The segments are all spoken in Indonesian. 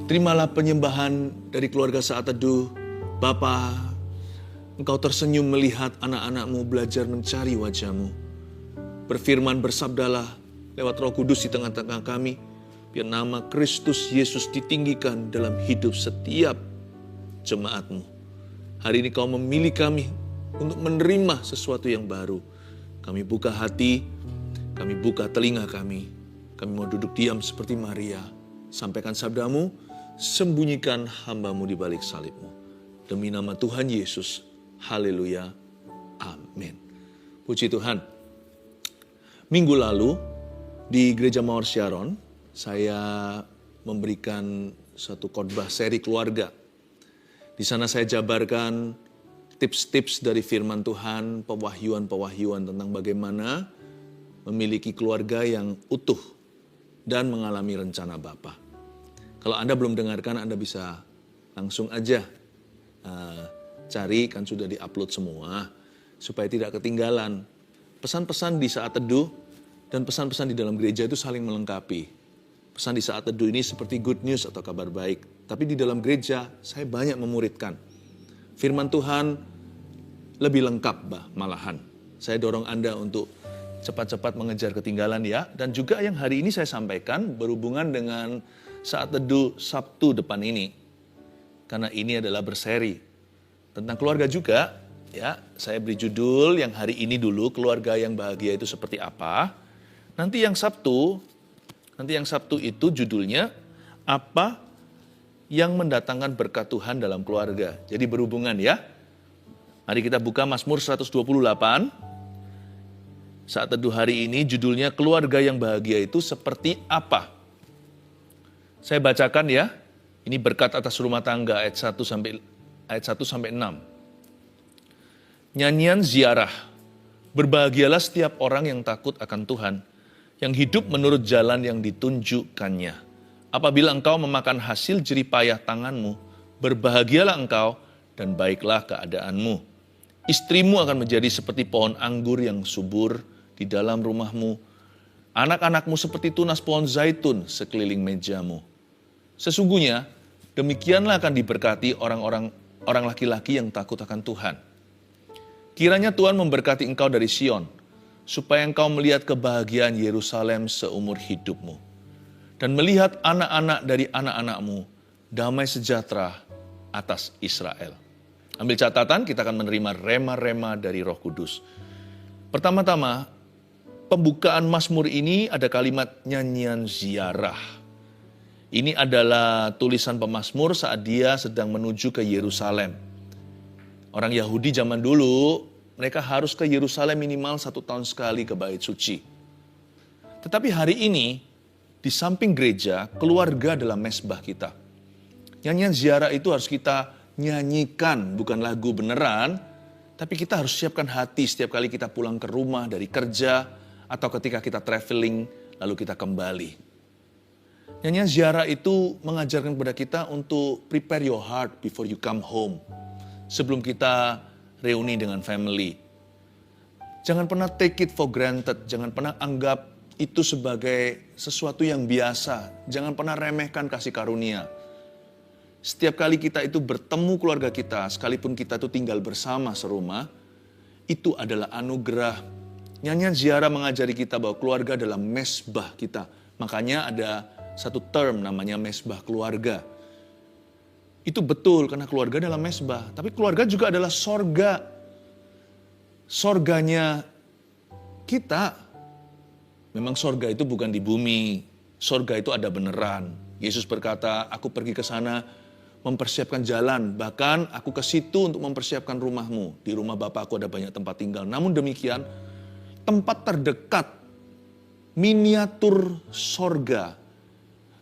Terimalah penyembahan dari keluarga Saat Teduh. Bapa, Engkau tersenyum melihat anak-anak-Mu belajar mencari wajah-Mu. Berfirman, bersabdalah lewat Roh Kudus di tengah-tengah kami, biar nama Kristus Yesus ditinggikan dalam hidup setiap jemaat-Mu. Hari ini Kau memilih kami untuk menerima sesuatu yang baru. Kami buka hati, kami buka telinga kami. Kami mau duduk diam seperti Maria. Sampaikan sabda-Mu, sembunyikan hamba-Mu di balik salib-Mu. Demi nama Tuhan Yesus, haleluya, amin. Puji Tuhan. Minggu lalu di Gereja Mawar Sharon, saya memberikan satu khotbah seri keluarga. Di sana saya jabarkan tips-tips dari firman Tuhan, pewahyuan-pewahyuan tentang bagaimana memiliki keluarga yang utuh dan mengalami rencana Bapa. Kalau Anda belum dengarkan, Anda bisa langsung aja cari, kan sudah di-upload semua, supaya tidak ketinggalan. Pesan-pesan di Saat Teduh dan pesan-pesan di dalam gereja itu saling melengkapi. Pesan di Saat Teduh ini seperti good news atau kabar baik. Tapi di dalam gereja saya banyak memuridkan. Firman Tuhan lebih lengkap malahan. Saya dorong Anda untuk cepat-cepat mengejar ketinggalan ya. Dan juga yang hari ini saya sampaikan berhubungan dengan Saat Teduh Sabtu depan ini. Karena ini adalah berseri. Tentang keluarga juga, ya, saya beri judul yang hari ini dulu, keluarga yang bahagia itu seperti apa. Nanti yang Sabtu itu judulnya apa yang mendatangkan berkat Tuhan dalam keluarga. Jadi berhubungan ya. Mari kita buka Mazmur 128. Saat Teduh hari ini judulnya keluarga yang bahagia itu seperti apa. Saya bacakan ya. Ini berkat atas rumah tangga ayat 1 sampai 6. Nyanyian ziarah. Berbahagialah setiap orang yang takut akan Tuhan, yang hidup menurut jalan yang ditunjukkannya. Apabila engkau memakan hasil jerih payah tanganmu, berbahagialah engkau dan baiklah keadaanmu. Istrimu akan menjadi seperti pohon anggur yang subur di dalam rumahmu. Anak-anakmu seperti tunas pohon zaitun sekeliling mejamu. Sesungguhnya demikianlah akan diberkati orang laki-laki yang takut akan Tuhan. Kiranya Tuhan memberkati engkau dari Sion, supaya engkau melihat kebahagiaan Yerusalem seumur hidupmu. Dan melihat anak-anak dari anak-anakmu, damai sejahtera atas Israel. Ambil catatan, kita akan menerima rema-rema dari Roh Kudus. Pertama-tama, pembukaan Mazmur ini ada kalimat nyanyian ziarah. Ini adalah tulisan pemazmur saat dia sedang menuju ke Yerusalem. Orang Yahudi zaman dulu, mereka harus ke Yerusalem minimal 1 tahun sekali ke Bait Suci. Tetapi hari ini, di samping gereja, keluarga adalah mesbah kita. Nyanyian ziarah itu harus kita nyanyikan, bukan lagu beneran, tapi kita harus siapkan hati setiap kali kita pulang ke rumah dari kerja, atau ketika kita traveling, lalu kita kembali. Nyanyian ziarah itu mengajarkan kepada kita untuk prepare your heart before you come home. Sebelum kita reuni dengan family. Jangan pernah take it for granted. Jangan pernah anggap itu sebagai sesuatu yang biasa. Jangan pernah remehkan kasih karunia. Setiap kali kita itu bertemu keluarga kita, sekalipun kita itu tinggal bersama serumah, itu adalah anugerah. Nyanyian ziarah mengajari kita bahwa keluarga adalah mesbah kita. Makanya ada satu term namanya mesbah keluarga. Itu betul karena keluarga adalah mesbah. Tapi keluarga juga adalah sorga. Sorganya kita. Memang sorga itu bukan di bumi. Sorga itu ada beneran. Yesus berkata, aku pergi ke sana mempersiapkan jalan. Bahkan aku ke situ untuk mempersiapkan rumahmu. Di rumah Bapakku ada banyak tempat tinggal. Namun demikian, tempat terdekat, miniatur sorga,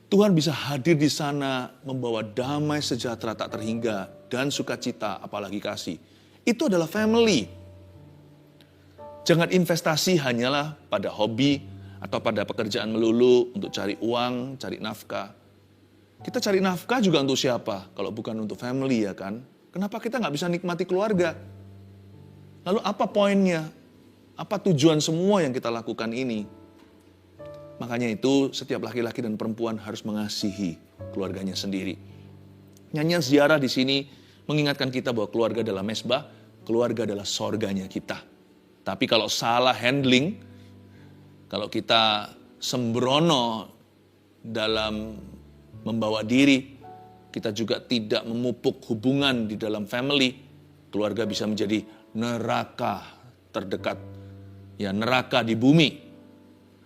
Tuhan bisa hadir di sana membawa damai sejahtera tak terhingga dan sukacita apalagi kasih. Itu adalah family. Jangan investasi hanyalah pada hobi atau pada pekerjaan melulu untuk cari uang, cari nafkah. Kita cari nafkah juga untuk siapa? Kalau bukan untuk family ya kan? Kenapa kita nggak bisa nikmati keluarga? Lalu apa poinnya? Apa tujuan semua yang kita lakukan ini? Makanya itu setiap laki-laki dan perempuan harus mengasihi keluarganya sendiri. Nyanyian ziarah di sini mengingatkan kita bahwa keluarga adalah mesbah, keluarga adalah sorganya kita. Tapi kalau salah handling, kalau kita sembrono dalam membawa diri, kita juga tidak memupuk hubungan di dalam family, keluarga bisa menjadi neraka terdekat, ya neraka di bumi.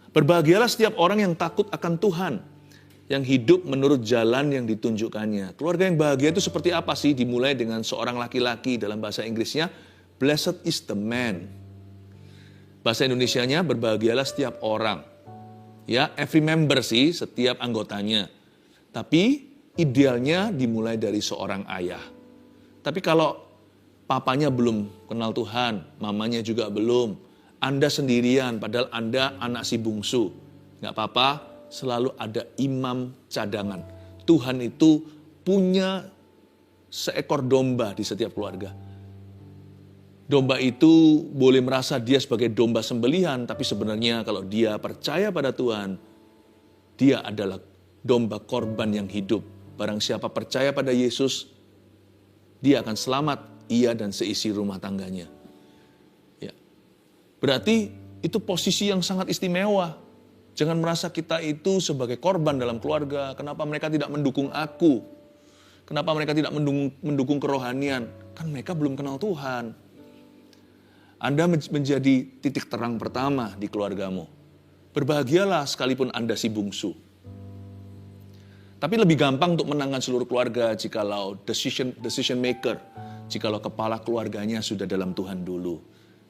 Berbahagialah setiap orang yang takut akan Tuhan, yang hidup menurut jalan yang ditunjukkannya. Keluarga yang bahagia itu seperti apa sih? Dimulai dengan seorang laki-laki, dalam bahasa Inggrisnya, blessed is the man. Bahasa Indonesianya, berbahagialah setiap orang. Ya, every member sih, setiap anggotanya. Tapi idealnya dimulai dari seorang ayah. Tapi kalau papanya belum kenal Tuhan, mamanya juga belum, Anda sendirian padahal Anda anak si bungsu, nggak apa-apa, selalu ada imam cadangan. Tuhan itu punya seekor domba di setiap keluarga. Domba itu boleh merasa dia sebagai domba sembelihan, tapi sebenarnya kalau dia percaya pada Tuhan, dia adalah domba korban yang hidup. Barang siapa percaya pada Yesus, dia akan selamat, ia dan seisi rumah tangganya. Ya. Berarti itu posisi yang sangat istimewa. Jangan merasa kita itu sebagai korban dalam keluarga. Kenapa mereka tidak mendukung aku? Kenapa mereka tidak mendukung kerohanian? Kan mereka belum kenal Tuhan. Anda menjadi titik terang pertama di keluargamu. Berbahagialah sekalipun Anda si bungsu. Tapi lebih gampang untuk menangkan seluruh keluarga jikalau decision maker, jikalau kepala keluarganya sudah dalam Tuhan dulu.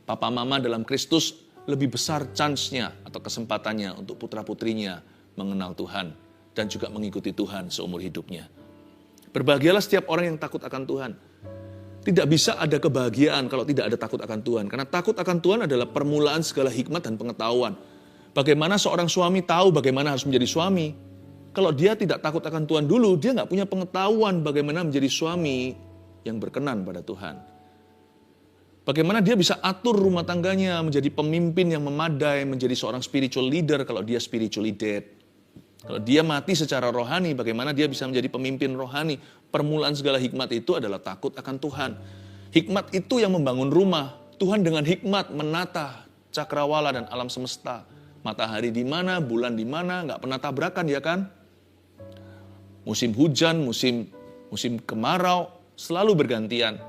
Papa mama dalam Kristus lebih besar chance-nya atau kesempatannya untuk putra-putrinya mengenal Tuhan dan juga mengikuti Tuhan seumur hidupnya. Berbahagialah setiap orang yang takut akan Tuhan. Tidak bisa ada kebahagiaan kalau tidak ada takut akan Tuhan. Karena takut akan Tuhan adalah permulaan segala hikmat dan pengetahuan. Bagaimana seorang suami tahu bagaimana harus menjadi suami? Kalau dia tidak takut akan Tuhan dulu, dia nggak punya pengetahuan bagaimana menjadi suami yang berkenan pada Tuhan. Bagaimana dia bisa atur rumah tangganya, menjadi pemimpin yang memadai, menjadi seorang spiritual leader kalau dia spiritually dead. Kalau dia mati secara rohani, bagaimana dia bisa menjadi pemimpin rohani? Permulaan segala hikmat itu adalah takut akan Tuhan. Hikmat itu yang membangun rumah. Tuhan dengan hikmat menata cakrawala dan alam semesta. Matahari di mana, bulan di mana, nggak pernah tabrakan ya kan? Musim hujan, musim kemarau, selalu bergantian.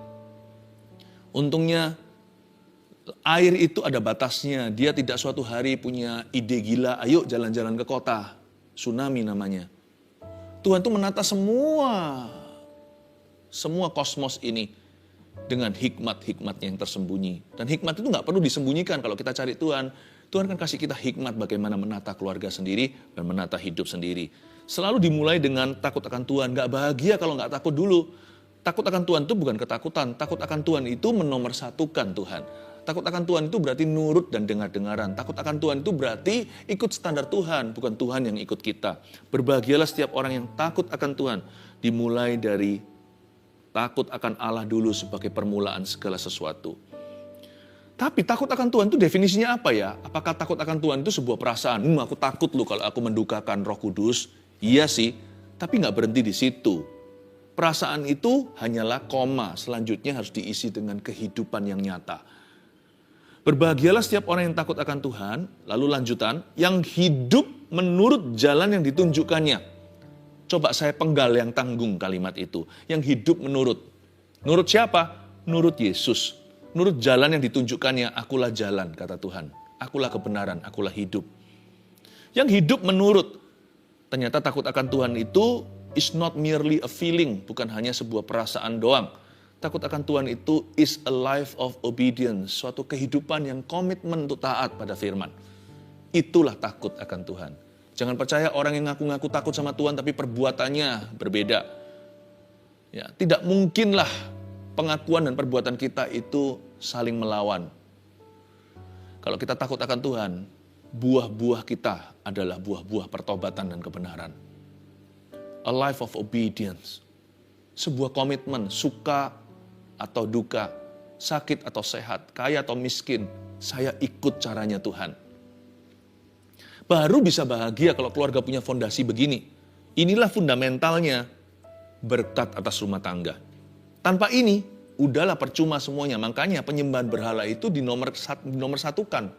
Untungnya air itu ada batasnya. Dia tidak suatu hari punya ide gila, ayo jalan-jalan ke kota. Tsunami namanya. Tuhan itu menata semua kosmos ini dengan hikmat-hikmatnya yang tersembunyi. Dan hikmat itu nggak perlu disembunyikan kalau kita cari Tuhan. Tuhan kan kasih kita hikmat bagaimana menata keluarga sendiri dan menata hidup sendiri. Selalu dimulai dengan takut akan Tuhan. Nggak bahagia kalau nggak takut dulu. Takut akan Tuhan itu bukan ketakutan. Takut akan Tuhan itu menomorsatukan Tuhan. Takut akan Tuhan itu berarti nurut dan dengar-dengaran. Takut akan Tuhan itu berarti ikut standar Tuhan, bukan Tuhan yang ikut kita. Berbahagialah setiap orang yang takut akan Tuhan. Dimulai dari takut akan Allah dulu sebagai permulaan segala sesuatu. Tapi takut akan Tuhan itu definisinya apa ya? Apakah takut akan Tuhan itu sebuah perasaan? Aku takut loh kalau aku mendukakan Roh Kudus. Iya sih, tapi nggak berhenti di situ. Perasaan itu hanyalah koma, selanjutnya harus diisi dengan kehidupan yang nyata. Berbahagialah setiap orang yang takut akan Tuhan, lalu lanjutan, yang hidup menurut jalan yang ditunjukkannya. Coba saya penggal yang tanggung kalimat itu. Yang hidup menurut. Menurut siapa? Menurut Yesus. Menurut jalan yang ditunjukkannya, akulah jalan, kata Tuhan. Akulah kebenaran, akulah hidup. Yang hidup menurut. Ternyata takut akan Tuhan itu is not merely a feeling, bukan hanya sebuah perasaan doang. Takut akan Tuhan itu is a life of obedience, suatu kehidupan yang komitmen untuk taat pada firman. Itulah takut akan Tuhan. Jangan percaya orang yang ngaku-ngaku takut sama Tuhan tapi perbuatannya berbeda. Ya, tidak mungkinlah pengakuan dan perbuatan kita itu saling melawan. Kalau kita takut akan Tuhan, buah-buah kita adalah buah-buah pertobatan dan kebenaran. A life of obedience. Sebuah komitmen, suka atau duka, sakit atau sehat, kaya atau miskin, saya ikut caranya Tuhan. Baru bisa bahagia kalau keluarga punya fondasi begini. Inilah fundamentalnya berkat atas rumah tangga. Tanpa ini, udahlah percuma semuanya. Makanya penyembahan berhala itu nomor satukan.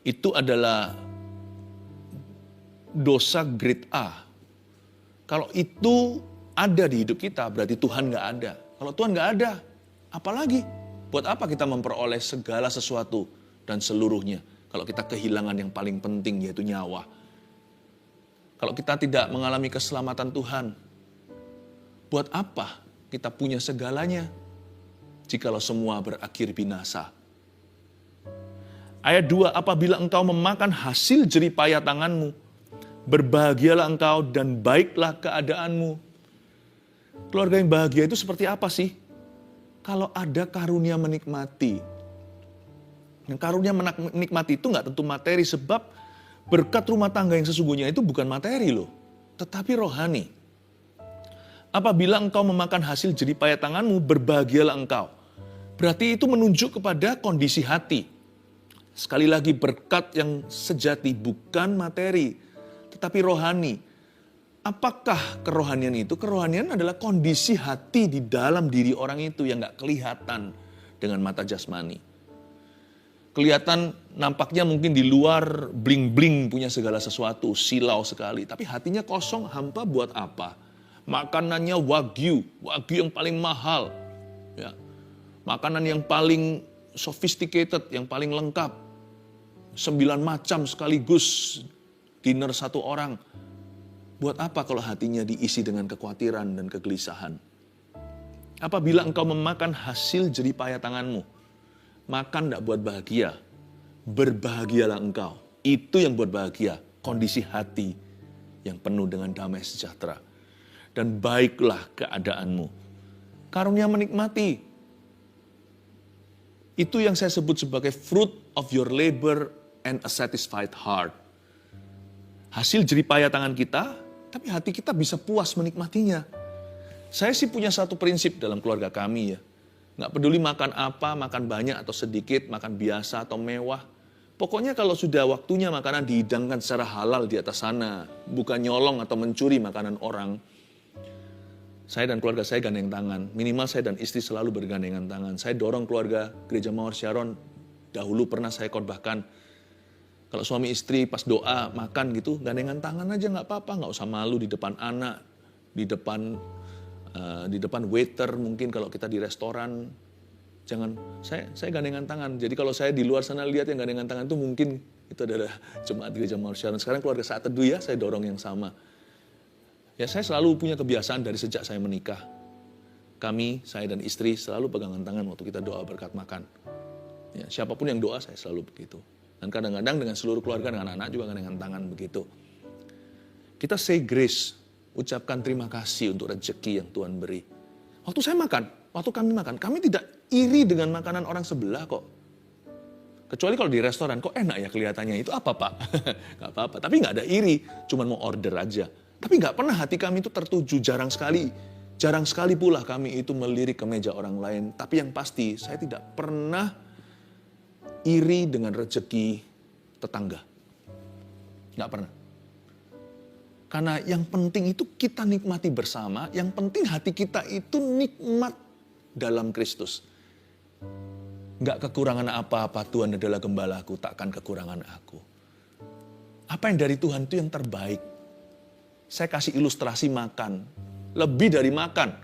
Itu adalah dosa grade A. Kalau itu ada di hidup kita, berarti Tuhan nggak ada. Kalau Tuhan nggak ada, apalagi? Buat apa kita memperoleh segala sesuatu dan seluruhnya? Kalau kita kehilangan yang paling penting, yaitu nyawa. Kalau kita tidak mengalami keselamatan Tuhan, buat apa kita punya segalanya jikalau semua berakhir binasa? Ayat 2, apabila engkau memakan hasil jeripayah tanganmu, berbahagialah engkau dan baiklah keadaanmu. Keluarga yang bahagia itu seperti apa sih? Kalau ada karunia menikmati. Yang karunia menikmati itu nggak tentu materi, sebab berkat rumah tangga yang sesungguhnya itu bukan materi loh, tetapi rohani. Apabila engkau memakan hasil jeripayah tanganmu, berbahagialah engkau. Berarti itu menunjuk kepada kondisi hati. Sekali lagi, berkat yang sejati bukan materi, tetapi rohani. Apakah kerohanian itu? Kerohanian adalah kondisi hati di dalam diri orang itu yang gak kelihatan dengan mata jasmani. Kelihatan nampaknya mungkin di luar bling-bling punya segala sesuatu, silau sekali. Tapi hatinya kosong, hampa buat apa? Makanannya wagyu yang paling mahal. Ya. Makanan yang paling sophisticated, yang paling lengkap. 9 macam sekaligus dinner satu orang. Buat apa kalau hatinya diisi dengan kekhawatiran dan kegelisahan? Apabila engkau memakan hasil jeripayah tanganmu, makan tidak buat bahagia, berbahagialah engkau. Itu yang buat bahagia, kondisi hati yang penuh dengan damai sejahtera. Dan baiklah keadaanmu. Karunia menikmati. Itu yang saya sebut sebagai fruit of your labor and a satisfied heart. Hasil jeripayah tangan kita, tapi hati kita bisa puas menikmatinya. Saya sih punya satu prinsip dalam keluarga kami ya. Nggak peduli makan apa, makan banyak atau sedikit, makan biasa atau mewah. Pokoknya kalau sudah waktunya makanan dihidangkan secara halal di atas sana, bukan nyolong atau mencuri makanan orang. Saya dan keluarga saya gandeng tangan. Minimal saya dan istri selalu bergandengan tangan. Saya dorong keluarga Gereja Mawar Sharon. Dahulu pernah saya khotbahkan. Kalau suami istri pas doa makan gitu, gandengan tangan aja nggak apa-apa. Nggak usah malu di depan anak, di depan waiter mungkin kalau kita di restoran. Jangan, saya gandengan tangan. Jadi kalau saya di luar sana lihat yang gandengan tangan itu mungkin itu adalah jemaat Gereja Mawar Sharon. Sekarang keluarga Saat Teduh ya, saya dorong yang sama. Ya saya selalu punya kebiasaan dari sejak saya menikah. Kami, saya dan istri selalu pegangan tangan waktu kita doa berkat makan. Ya, siapapun yang doa saya selalu begitu. Dan kadang-kadang dengan seluruh keluarga, dengan anak-anak juga gandengan tangan begitu. Kita say grace, ucapkan terima kasih untuk rezeki yang Tuhan beri. Waktu saya makan, waktu kami makan, kami tidak iri dengan makanan orang sebelah kok. Kecuali kalau di restoran, kok enak ya kelihatannya, itu apa Pak? Gak apa-apa, tapi gak ada iri, cuma mau order aja. Tapi gak pernah hati kami itu tertuju, jarang sekali pula kami itu melirik ke meja orang lain. Tapi yang pasti, saya tidak pernah iri dengan rezeki tetangga. Gak pernah. Karena yang penting itu kita nikmati bersama, yang penting hati kita itu nikmat dalam Kristus. Gak kekurangan apa-apa, Tuhan adalah gembalaku, takkan kekurangan aku. Apa yang dari Tuhan itu yang terbaik. Saya kasih ilustrasi makan, lebih dari makan.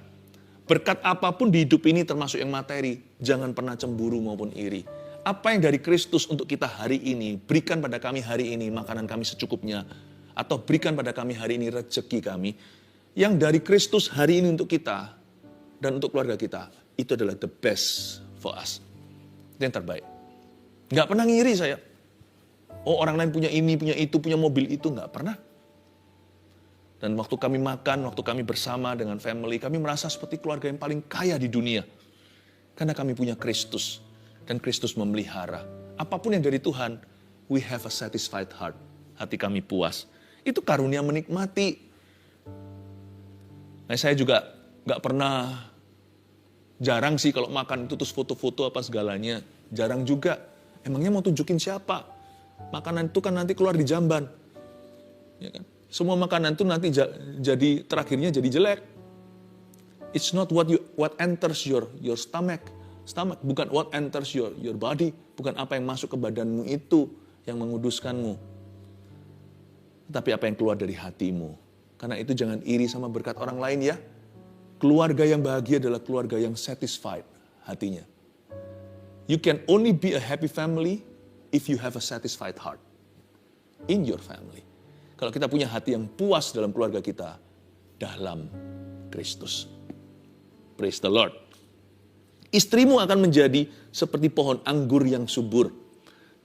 Berkat apapun di hidup ini termasuk yang materi, jangan pernah cemburu maupun iri. Apa yang dari Kristus untuk kita hari ini, berikan pada kami hari ini makanan kami secukupnya. Atau berikan pada kami hari ini rezeki kami. Yang dari Kristus hari ini untuk kita dan untuk keluarga kita, itu adalah the best for us. Itu yang terbaik. Nggak pernah ngiri saya. Oh orang lain punya ini, punya itu, punya mobil itu. Nggak pernah. Dan waktu kami makan, waktu kami bersama dengan family, kami merasa seperti keluarga yang paling kaya di dunia. Karena kami punya Kristus. Dan Kristus memelihara. Apapun yang dari Tuhan, we have a satisfied heart. Hati kami puas. Itu karunia menikmati. Nah, saya juga gak pernah, jarang sih kalau makan itu terus foto-foto apa segalanya. Jarang juga. Emangnya mau tunjukin siapa? Makanan itu kan nanti keluar di jamban. Ya kan? Semua makanan itu nanti jadi terakhirnya jadi jelek. It's not what enters your stomach, bukan what enters your body, bukan apa yang masuk ke badanmu itu yang menguduskanmu. Tapi apa yang keluar dari hatimu. Karena itu jangan iri sama berkat orang lain ya. Keluarga yang bahagia adalah keluarga yang satisfied hatinya. You can only be a happy family if you have a satisfied heart in your family. Kalau kita punya hati yang puas dalam keluarga kita, dalam Kristus. Praise the Lord. Istrimu akan menjadi seperti pohon anggur yang subur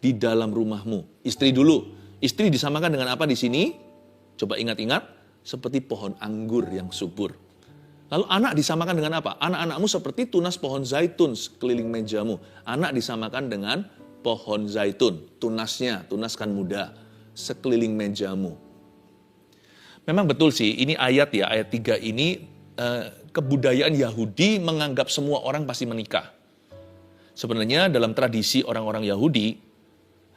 di dalam rumahmu. Istri dulu. Istri disamakan dengan apa di sini? Coba ingat-ingat. Seperti pohon anggur yang subur. Lalu anak disamakan dengan apa? Anak-anakmu seperti tunas pohon zaitun sekeliling mejamu. Anak disamakan dengan pohon zaitun. Tunasnya, tunas kan muda. Sekeliling mejamu. Memang betul sih, ini ayat 3 ini kebudayaan Yahudi menganggap semua orang pasti menikah. Sebenarnya dalam tradisi orang-orang Yahudi,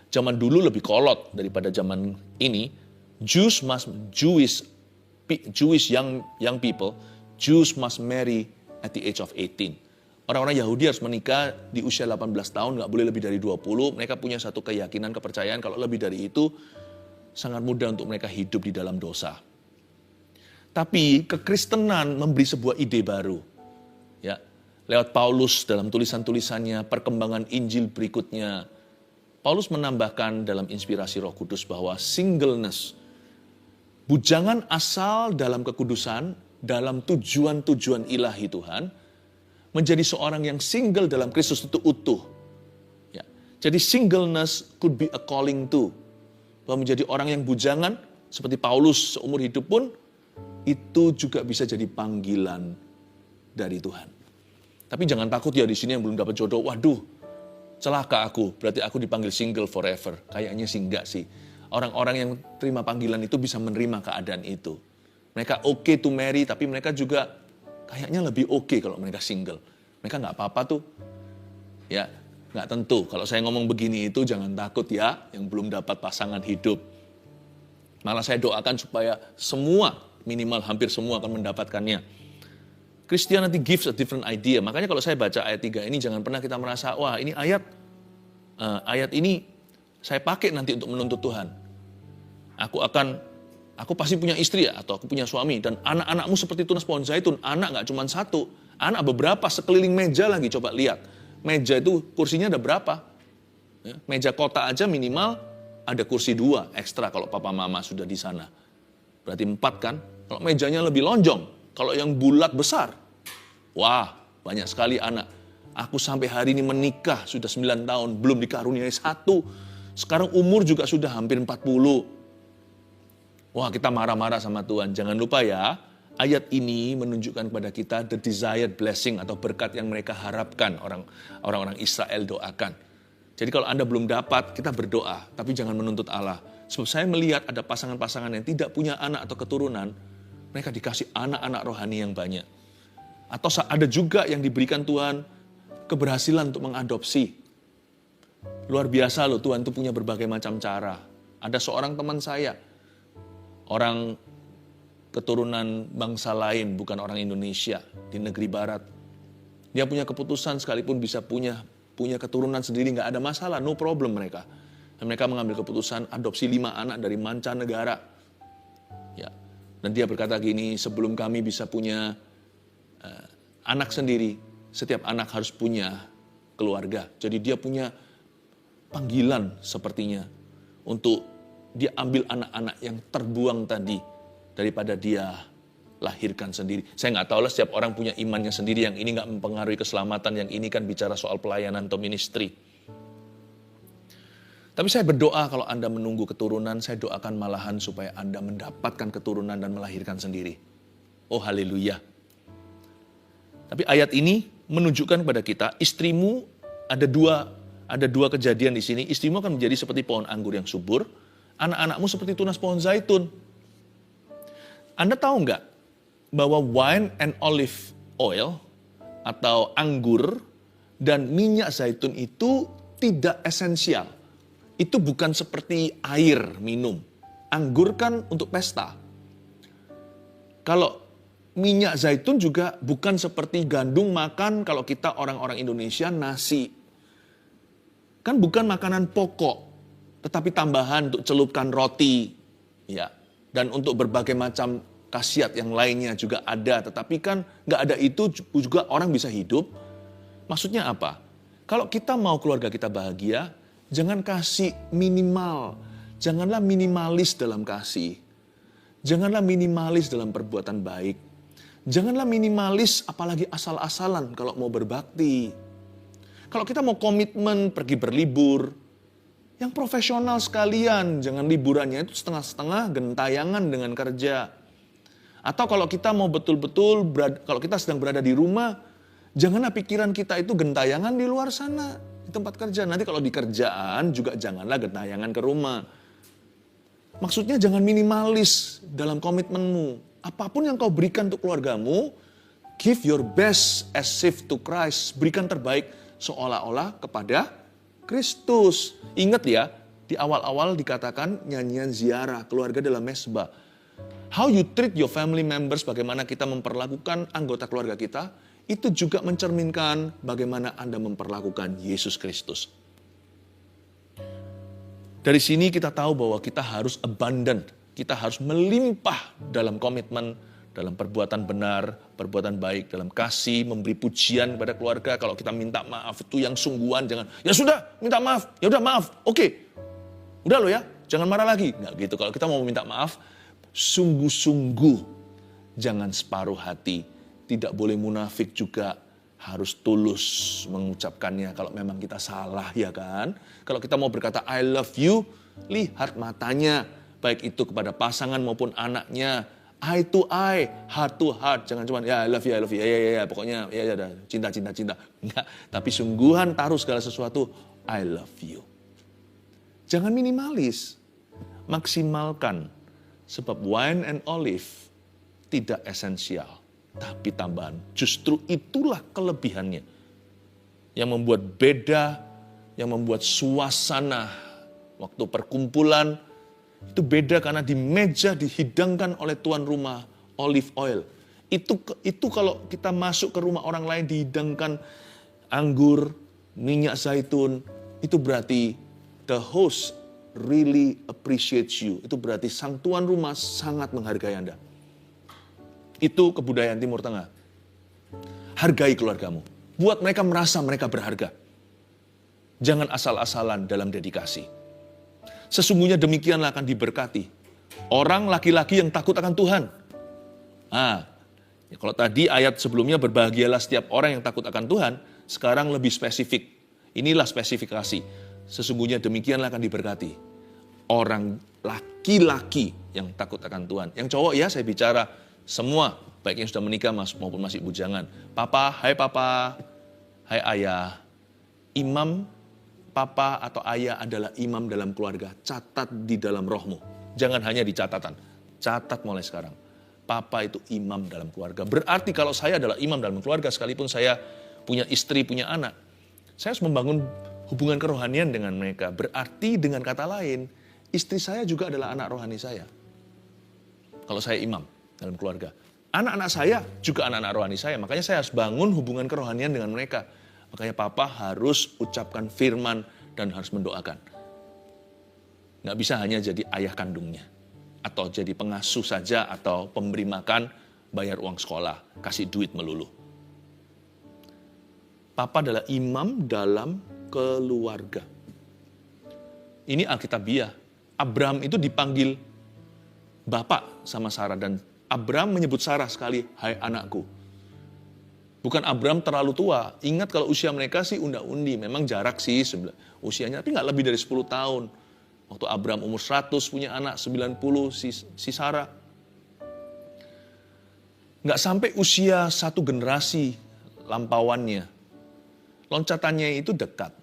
zaman dulu lebih kolot daripada zaman ini. Jewish young people, Jews must marry at the age of 18. Orang-orang Yahudi harus menikah di usia 18 tahun, nggak boleh lebih dari 20. Mereka punya satu keyakinan, kepercayaan kalau lebih dari itu sangat mudah untuk mereka hidup di dalam dosa. Tapi kekristenan memberi sebuah ide baru. Ya, lewat Paulus dalam tulisan-tulisannya, perkembangan Injil berikutnya, Paulus menambahkan dalam inspirasi Roh Kudus bahwa singleness, bujangan asal dalam kekudusan, dalam tujuan-tujuan ilahi Tuhan, menjadi seorang yang single dalam Kristus itu utuh. Ya. Jadi singleness could be a calling too. Bahwa menjadi orang yang bujangan, seperti Paulus seumur hidup pun, itu juga bisa jadi panggilan dari Tuhan. Tapi jangan takut ya di sini yang belum dapat jodoh. Waduh, celaka aku. Berarti aku dipanggil single forever. Kayaknya sih enggak sih. Orang-orang yang terima panggilan itu bisa menerima keadaan itu. Mereka okay to marry, tapi mereka juga kayaknya lebih okay kalau mereka single. Mereka nggak apa-apa tuh. Ya, nggak tentu. Kalau saya ngomong begini itu jangan takut ya, yang belum dapat pasangan hidup. Malah saya doakan supaya semua, minimal hampir semua akan mendapatkannya. Christianity gives a different idea. Makanya kalau saya baca ayat 3 ini jangan pernah kita merasa, wah ini ayat ini saya pakai nanti untuk menuntut Tuhan. Aku pasti punya istri ya, atau aku punya suami, dan anak-anakmu seperti tunas pohon zaitun. Anak nggak cuma satu, anak beberapa, sekeliling meja lagi. Coba lihat, meja itu kursinya ada berapa? Ya, meja kota aja minimal ada kursi 2 ekstra kalau papa mama sudah di sana. Berarti 4 kan? Kalau mejanya lebih lonjong, kalau yang bulat besar, wah banyak sekali anak. Aku sampai hari ini menikah sudah 9 tahun, belum dikaruniai 1. Sekarang umur juga sudah hampir 40. Wah kita marah-marah sama Tuhan. Jangan lupa ya, ayat ini menunjukkan kepada kita the desired blessing atau berkat yang mereka harapkan orang-orang Israel doakan. Jadi kalau Anda belum dapat, kita berdoa, tapi jangan menuntut Allah. Sebab saya melihat ada pasangan-pasangan yang tidak punya anak atau keturunan, mereka dikasih anak-anak rohani yang banyak. Atau ada juga yang diberikan Tuhan keberhasilan untuk mengadopsi. Luar biasa loh, Tuhan itu punya berbagai macam cara. Ada seorang teman saya, orang keturunan bangsa lain, bukan orang Indonesia, di negeri barat. Dia punya keputusan sekalipun bisa punya keturunan sendiri, nggak ada masalah, no problem mereka. Dan mereka mengambil keputusan adopsi 5 anak dari mancanegara. Ya. Dan dia berkata gini, sebelum kami bisa punya anak sendiri, setiap anak harus punya keluarga. Jadi dia punya panggilan sepertinya untuk dia ambil anak-anak yang terbuang tadi daripada dia lahirkan sendiri. Saya nggak tahu lah, setiap orang punya imannya sendiri, yang ini nggak mempengaruhi keselamatan, yang ini kan bicara soal pelayanan atau ministry. Tapi saya berdoa kalau Anda menunggu keturunan, saya doakan malahan supaya Anda mendapatkan keturunan dan melahirkan sendiri. Oh haleluya. Tapi ayat ini menunjukkan kepada kita, istrimu ada dua kejadian di sini. Istrimu akan menjadi seperti pohon anggur yang subur, anak-anakmu seperti tunas pohon zaitun. Anda tahu nggak bahwa wine and olive oil atau anggur dan minyak zaitun itu tidak esensial. Itu bukan seperti air minum. Anggur kan untuk pesta. Kalau minyak zaitun juga bukan seperti gandum makan kalau kita orang-orang Indonesia nasi. Kan bukan makanan pokok, tetapi tambahan untuk celupkan roti. Ya, dan untuk berbagai macam khasiat yang lainnya juga ada. Tetapi kan nggak ada itu juga orang bisa hidup. Maksudnya apa? Kalau kita mau keluarga kita bahagia, jangan kasih minimal. Janganlah minimalis dalam kasih. Janganlah minimalis dalam perbuatan baik. Janganlah minimalis apalagi asal-asalan kalau mau berbakti. Kalau kita mau komitmen pergi berlibur, yang profesional sekalian, jangan liburannya itu setengah-setengah gentayangan dengan kerja. Atau kalau kita mau betul-betul, kalau kita sedang berada di rumah, janganlah pikiran kita itu gentayangan di luar sana, di tempat kerja. Nanti kalau di kerjaan juga janganlah gentayangan ke rumah. Maksudnya jangan minimalis dalam komitmenmu. Apapun yang kau berikan untuk keluargamu, give your best as if to Christ. Berikan terbaik seolah-olah kepada Kristus. Ingat ya, di awal-awal dikatakan nyanyian ziarah keluarga dalam mesbah. How you treat your family members, bagaimana kita memperlakukan anggota keluarga kita, itu juga mencerminkan bagaimana Anda memperlakukan Yesus Kristus. Dari sini kita tahu bahwa kita harus abundant, kita harus melimpah dalam komitmen, dalam perbuatan benar, perbuatan baik, dalam kasih, memberi pujian kepada keluarga. Kalau kita minta maaf itu yang sungguhan, jangan, ya sudah, minta maaf, ya udah maaf, oke. Udah lo ya, jangan marah lagi. Nggak gitu, kalau kita mau minta maaf, sungguh-sungguh, jangan separuh hati. Tidak boleh munafik juga, harus tulus mengucapkannya kalau memang kita salah, ya kan? Kalau kita mau berkata I love you, lihat matanya, baik itu kepada pasangan maupun anaknya. Eye to eye, heart to heart. Jangan cuma ya I love you, ya, pokoknya ya cinta. Enggak, tapi sungguhan taruh segala sesuatu, I love you. Jangan minimalis, maksimalkan. Sebab wine and olive tidak esensial, tapi tambahan. Justru itulah kelebihannya. Yang membuat beda, yang membuat suasana waktu perkumpulan, itu beda karena di meja dihidangkan oleh tuan rumah olive oil. Itu kalau kita masuk ke rumah orang lain dihidangkan anggur, minyak zaitun, itu berarti the host really appreciates you. Itu berarti sang tuan rumah sangat menghargai Anda. Itu kebudayaan Timur Tengah. Hargai keluargamu. Buat mereka merasa mereka berharga. Jangan asal-asalan dalam dedikasi. Sesungguhnya demikianlah akan diberkati orang laki-laki yang takut akan Tuhan. Kalau tadi ayat sebelumnya berbahagialah setiap orang yang takut akan Tuhan, sekarang lebih spesifik. Inilah spesifikasi. Sesungguhnya demikianlah akan diberkati orang laki-laki yang takut akan Tuhan. Yang cowok ya saya bicara semua, baik yang sudah menikah maupun masih bujangan. Papa, hai ayah, imam. Papa atau ayah adalah imam dalam keluarga. Catat di dalam rohmu. Jangan hanya di catatan. Catat mulai sekarang. Papa itu imam dalam keluarga. Berarti kalau saya adalah imam dalam keluarga, sekalipun saya punya istri, punya anak, saya harus membangun hubungan kerohanian dengan mereka. Berarti dengan kata lain, istri saya juga adalah anak rohani saya. Kalau saya imam dalam keluarga. Anak-anak saya juga anak-anak rohani saya. Makanya saya harus bangun hubungan kerohanian dengan mereka. Makanya papa harus ucapkan firman dan harus mendoakan. Nggak bisa hanya jadi ayah kandungnya. Atau jadi pengasuh saja atau pemberi makan, bayar uang sekolah, kasih duit melulu. Papa adalah imam dalam keluarga. Ini Alkitabiah. Abraham itu dipanggil bapak sama Sarah. Dan Abraham menyebut Sarah sekali, hai anakku. Bukan Abraham terlalu tua. Ingat kalau usia mereka sih unda-undi. Memang jarak sih usianya. Tapi nggak lebih dari 10 tahun. Waktu Abraham umur 100 punya anak 90 si Sarah. Nggak sampai usia satu generasi lampauannya. Loncatannya itu dekat.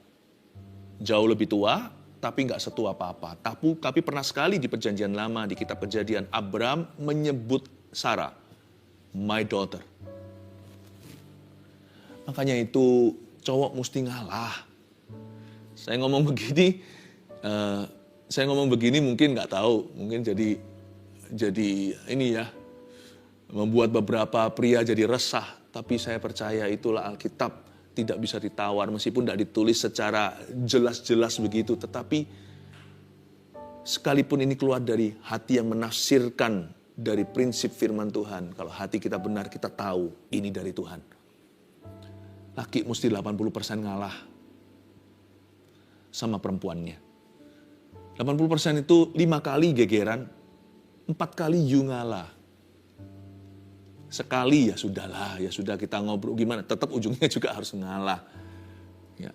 Jauh lebih tua, tapi nggak setua papa. Tapi pernah sekali di perjanjian lama, di kitab Kejadian, Abraham menyebut Sarah, my daughter. Makanya itu cowok mesti ngalah. Saya ngomong begini, saya ngomong begini mungkin nggak tahu, mungkin jadi ini ya, membuat beberapa pria jadi resah. Tapi saya percaya itulah Alkitab, tidak bisa ditawar meskipun tidak ditulis secara jelas-jelas begitu. Tetapi sekalipun ini keluar dari hati yang menafsirkan dari prinsip firman Tuhan, kalau hati kita benar, kita tahu ini dari Tuhan. Laki mesti 80% ngalah sama perempuannya. 80% itu 5 kali gegeran, 4 kali you ngalah. Sekali ya sudahlah, ya sudah kita ngobrol gimana, tetap ujungnya juga harus ngalah. Ya.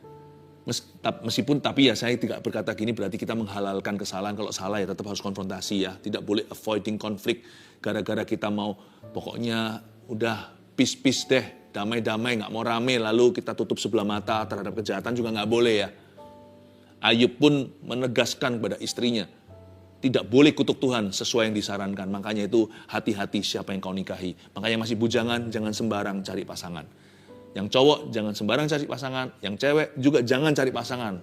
Meskipun tapi ya saya tidak berkata gini berarti kita menghalalkan kesalahan. Kalau salah ya tetap harus konfrontasi ya. Tidak boleh avoiding konflik gara-gara kita mau pokoknya udah peace deh, damai-damai, nggak mau rame lalu kita tutup sebelah mata terhadap kejahatan juga nggak boleh ya. Ayub pun menegaskan kepada istrinya, tidak boleh kutuk Tuhan sesuai yang disarankan. Makanya itu hati-hati siapa yang kau nikahi. Makanya masih bujangan jangan sembarang cari pasangan. Yang cowok jangan sembarang cari pasangan, yang cewek juga jangan cari pasangan.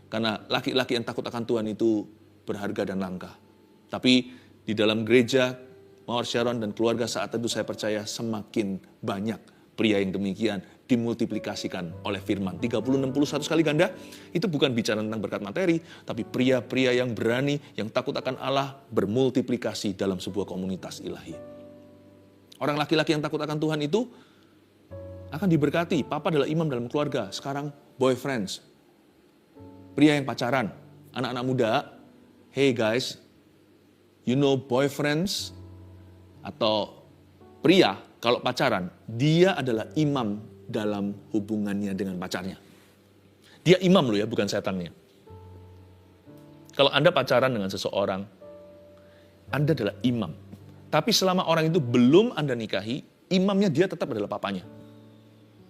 Karena laki-laki yang takut akan Tuhan itu berharga dan langka. Tapi di dalam gereja Mawar Sharon dan keluarga saat itu saya percaya semakin banyak pria yang demikian dimultiplikasikan oleh firman. 30, 60, 100 kali ganda itu bukan bicara tentang berkat materi, tapi pria-pria yang berani, yang takut akan Allah bermultiplikasi dalam sebuah komunitas ilahi. Orang laki-laki yang takut akan Tuhan itu akan diberkati. Papa adalah imam dalam keluarga. Sekarang boyfriends, pria yang pacaran, anak-anak muda, hey guys, you know boyfriends atau pria kalau pacaran, dia adalah imam dalam hubungannya dengan pacarnya. Dia imam loh ya, bukan setannya. Kalau Anda pacaran dengan seseorang, Anda adalah imam. Tapi selama orang itu belum Anda nikahi, imamnya dia tetap adalah papanya.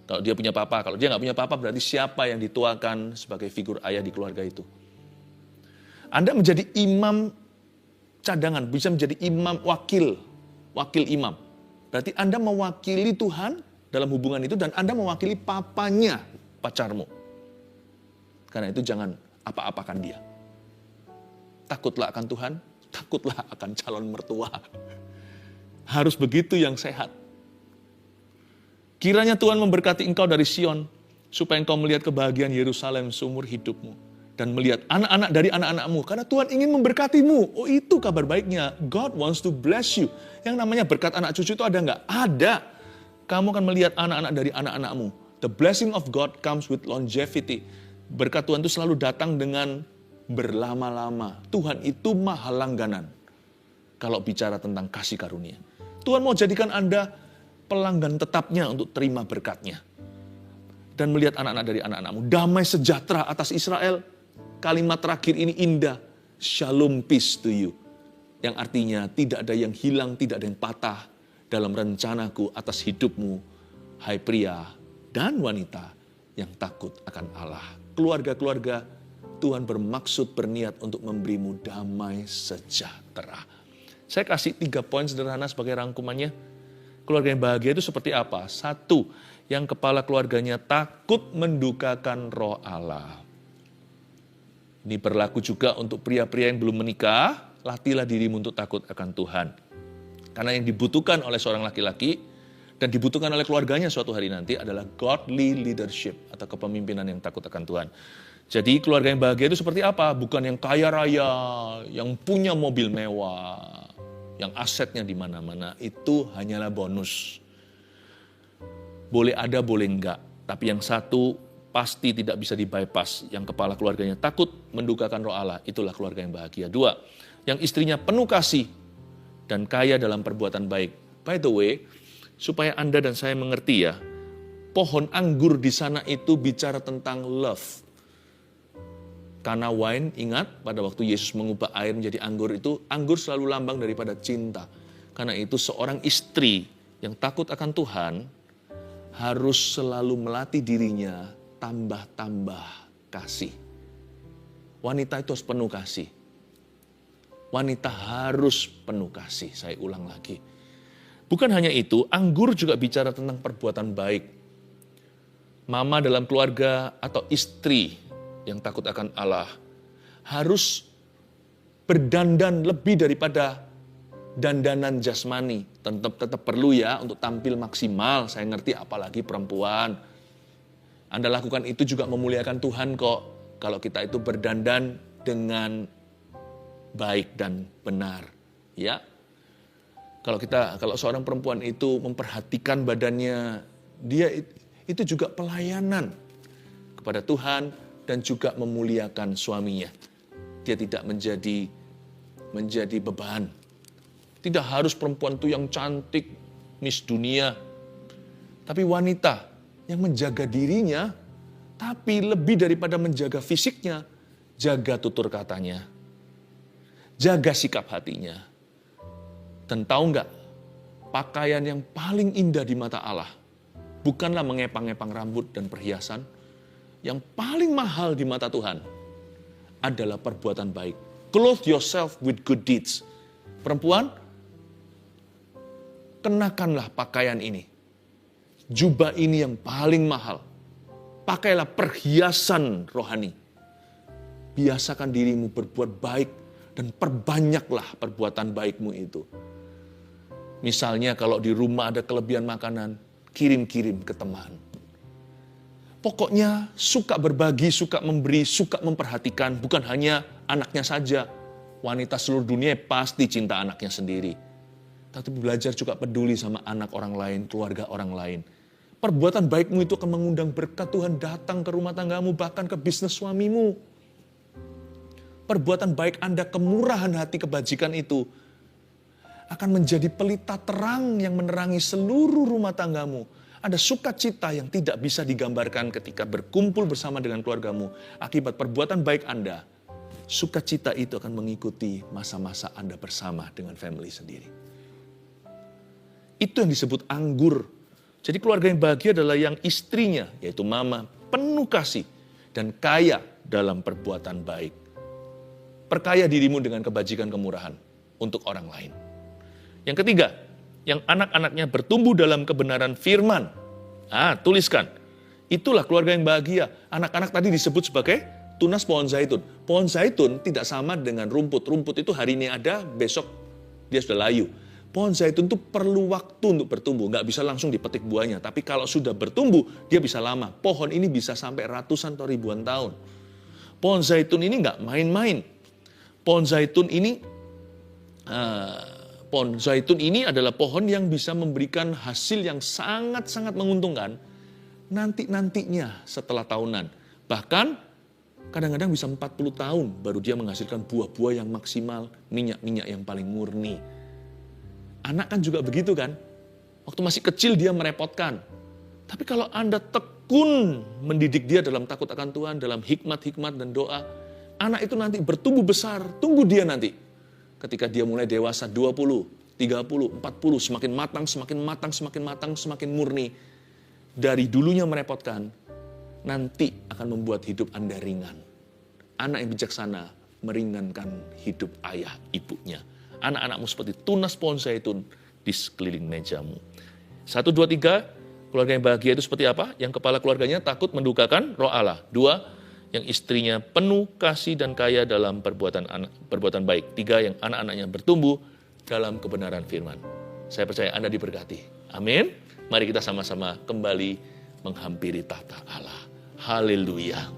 Kalau dia punya papa, kalau dia nggak punya papa berarti siapa yang dituakan sebagai figur ayah di keluarga itu. Anda menjadi imam cadangan, bisa menjadi imam wakil imam. Berarti Anda mewakili Tuhan dalam hubungan itu dan Anda mewakili papanya pacarmu. Karena itu jangan apa-apakan dia. Takutlah akan Tuhan, takutlah akan calon mertua. Harus begitu yang sehat. Kiranya Tuhan memberkati engkau dari Sion, supaya engkau melihat kebahagiaan Yerusalem seumur hidupmu. Dan melihat anak-anak dari anak-anakmu, karena Tuhan ingin memberkatimu. Oh itu kabar baiknya, God wants to bless you. Yang namanya berkat anak cucu itu ada nggak? Ada. Kamu akan melihat anak-anak dari anak-anakmu. The blessing of God comes with longevity. Berkat Tuhan itu selalu datang dengan berlama-lama. Tuhan itu maha langganan. Kalau bicara tentang kasih karunia. Tuhan mau jadikan Anda pelanggan tetapnya untuk terima berkatnya. Dan melihat anak-anak dari anak-anakmu. Damai sejahtera atas Israel. Kalimat terakhir ini indah. Shalom peace to you. Yang artinya tidak ada yang hilang, tidak ada yang patah. Dalam rencanaku atas hidupmu. Hai pria dan wanita yang takut akan Allah. Keluarga-keluarga, Tuhan bermaksud berniat untuk memberimu damai sejahtera. Saya kasih 3 poin sederhana sebagai rangkumannya. Keluarga yang bahagia itu seperti apa? 1, yang kepala keluarganya takut mendukakan roh Allah. Ini berlaku juga untuk pria-pria yang belum menikah, latihlah dirimu untuk takut akan Tuhan. Karena yang dibutuhkan oleh seorang laki-laki dan dibutuhkan oleh keluarganya suatu hari nanti adalah godly leadership atau kepemimpinan yang takut akan Tuhan. Jadi keluarga yang bahagia itu seperti apa? Bukan yang kaya raya, yang punya mobil mewah, yang asetnya di mana-mana. Itu hanyalah bonus. Boleh ada, boleh enggak. Tapi yang satu pasti tidak bisa di-bypass. Yang kepala keluarganya takut mendukakan roh Allah. Itulah keluarga yang bahagia. 2, yang istrinya penuh kasih dan kaya dalam perbuatan baik. By the way, supaya Anda dan saya mengerti ya, pohon anggur di sana itu bicara tentang love. Karena wine, ingat pada waktu Yesus mengubah air menjadi anggur itu, anggur selalu lambang daripada cinta. Karena itu seorang istri yang takut akan Tuhan harus selalu melatih dirinya tambah-tambah kasih. Wanita itu harus penuh kasih. Wanita harus penuh kasih, saya ulang lagi. Bukan hanya itu, anggur juga bicara tentang perbuatan baik. Mama dalam keluarga atau istri yang takut akan Allah harus berdandan lebih daripada dandanan jasmani. Tetap perlu ya untuk tampil maksimal, saya ngerti, apalagi perempuan. Anda lakukan itu juga memuliakan Tuhan kok, kalau kita itu berdandan dengan baik dan benar. Ya, kalau seorang perempuan itu memperhatikan badannya, dia itu juga pelayanan kepada Tuhan dan juga memuliakan suaminya. Dia tidak menjadi beban. Tidak harus perempuan itu yang cantik, Miss Dunia. Tapi wanita yang menjaga dirinya, tapi lebih daripada menjaga fisiknya, jaga tutur katanya, jaga sikap hatinya. Dan tahu nggak, pakaian yang paling indah di mata Allah bukanlah mengepang-epang rambut dan perhiasan. Yang paling mahal di mata Tuhan adalah perbuatan baik. Clothe yourself with good deeds. Perempuan, kenakanlah pakaian ini. Jubah ini yang paling mahal. Pakailah perhiasan rohani. Biasakan dirimu berbuat baik dan perbanyaklah perbuatan baikmu itu. Misalnya kalau di rumah ada kelebihan makanan, kirim-kirim ke teman. Pokoknya suka berbagi, suka memberi, suka memperhatikan. Bukan hanya anaknya saja. Wanita seluruh dunia pasti cinta anaknya sendiri. Tapi belajar juga peduli sama anak orang lain, keluarga orang lain. Perbuatan baikmu itu akan mengundang berkat Tuhan datang ke rumah tanggamu, bahkan ke bisnis suamimu. Perbuatan baik Anda, kemurahan hati, kebajikan itu akan menjadi pelita terang yang menerangi seluruh rumah tanggamu. Ada sukacita yang tidak bisa digambarkan ketika berkumpul bersama dengan keluargamu. Akibat perbuatan baik Anda, sukacita itu akan mengikuti masa-masa Anda bersama dengan family sendiri. Itu yang disebut anggur. Jadi keluarga yang bahagia adalah yang istrinya, yaitu mama, penuh kasih dan kaya dalam perbuatan baik. Perkaya dirimu dengan kebajikan kemurahan untuk orang lain. Yang ketiga, yang anak-anaknya bertumbuh dalam kebenaran firman. Tuliskan. Itulah keluarga yang bahagia. Anak-anak tadi disebut sebagai tunas pohon zaitun. Pohon zaitun tidak sama dengan rumput. Rumput itu hari ini ada, besok dia sudah layu. Pohon zaitun itu perlu waktu untuk bertumbuh. Nggak bisa langsung dipetik buahnya. Tapi kalau sudah bertumbuh, dia bisa lama. Pohon ini bisa sampai ratusan atau ribuan tahun. Pohon zaitun ini nggak main-main. Pohon zaitun ini adalah pohon yang bisa memberikan hasil yang sangat-sangat menguntungkan nantinya setelah tahunan. Bahkan kadang-kadang bisa 40 tahun baru dia menghasilkan buah-buah yang maksimal, minyak-minyak yang paling murni. Anak kan juga begitu kan? Waktu masih kecil dia merepotkan. Tapi kalau Anda tekun mendidik dia dalam takut akan Tuhan, dalam hikmat-hikmat dan doa, anak itu nanti bertumbuh besar, tunggu dia nanti. Ketika dia mulai dewasa 20, 30, 40, semakin matang, semakin murni. Dari dulunya merepotkan, nanti akan membuat hidup Anda ringan. Anak yang bijaksana meringankan hidup ayah ibunya. Anak-anakmu seperti tunas pohon zaitun di sekeliling mejamu. 1, 2, 3, keluarga yang bahagia itu seperti apa? Yang kepala keluarganya takut mendukakan roh Allah. 2, yang istrinya penuh kasih dan kaya dalam perbuatan baik. 3, yang anak-anaknya bertumbuh dalam kebenaran firman. Saya percaya Anda diberkati. Amin. Mari kita sama-sama kembali menghampiri tahta Allah. Haleluya.